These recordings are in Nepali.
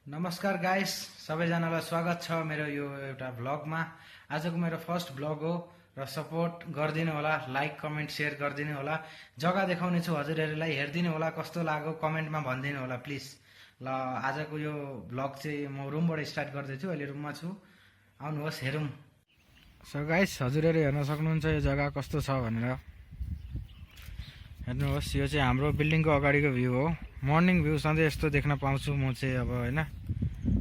नमस्कार गाइस, सबैजनालाई स्वागत छ मेरो यो एउटा भ्लगमा। आजको मेरो फर्स्ट भ्लग हो र सपोर्ट गरिदिनु होला, लाइक कमेन्ट सेयर गरिदिनु होला। जग्गा देखाउने छु हजुरहरूलाई, हेरिदिनु होला कस्तो लाग्यो कमेन्टमा भनिदिनु होला प्लिज। ल आजको यो भ्लग चाहिँ म रुमबाट स्टार्ट गर्दैछु। अहिले रुममा छु, आउनुहोस् हेरौँ। सो गाइस, हजुरहरू हेर्न सक्नुहुन्छ यो जग्गा कस्तो छ भनेर। हेर्नुहोस्, यो चाहिँ हाम्रो बिल्डिङको अगाडिको भ्यू हो। मर्निङ भ्यू सधैँ यस्तो देख्न पाउँछु म चाहिँ अब होइन।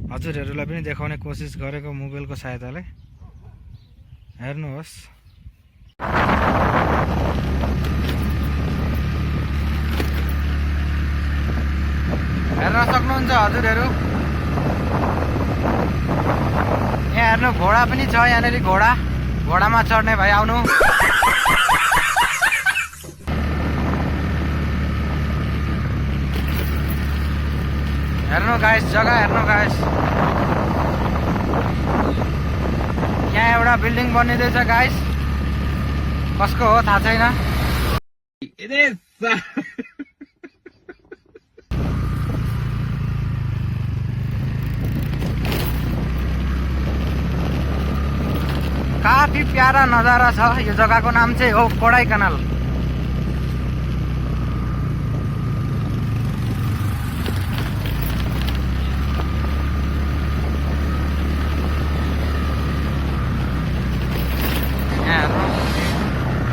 हजुरहरूलाई पनि देखाउने कोसिस गरेको मोबाइलको सहायताले। हेर्नुहोस्, हेर्न सक्नुहुन्छ हजुरहरू। यहाँ हेर्नु, घोडा पनि छ यहाँनिर। घोडामा चढ्ने भाइ आउनु। हेर्नु गाइस, जग्गा हेर्नु गाइस। यहाँ एउटा बिल्डिङ बनिँदैछ गाइस, कसको हो थाहा छैन। काफी प्यारा नजारा छ। यो जग्गाको नाम चाहिँ हो कोडाइकनाल।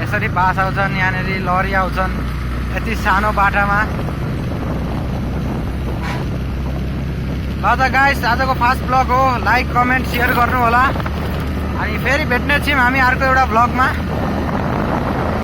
यसरी बास आउँछन्, यहाँनिर लरी आउँछन् यति सानो बाटामा। ल त गाइस, आजको फास्ट ब्लग हो। लाइक कमेन्ट सेयर गर्नु होला। अनि फेरि भेट्ने छौँ हामी अर्को एउटा ब्लगमा।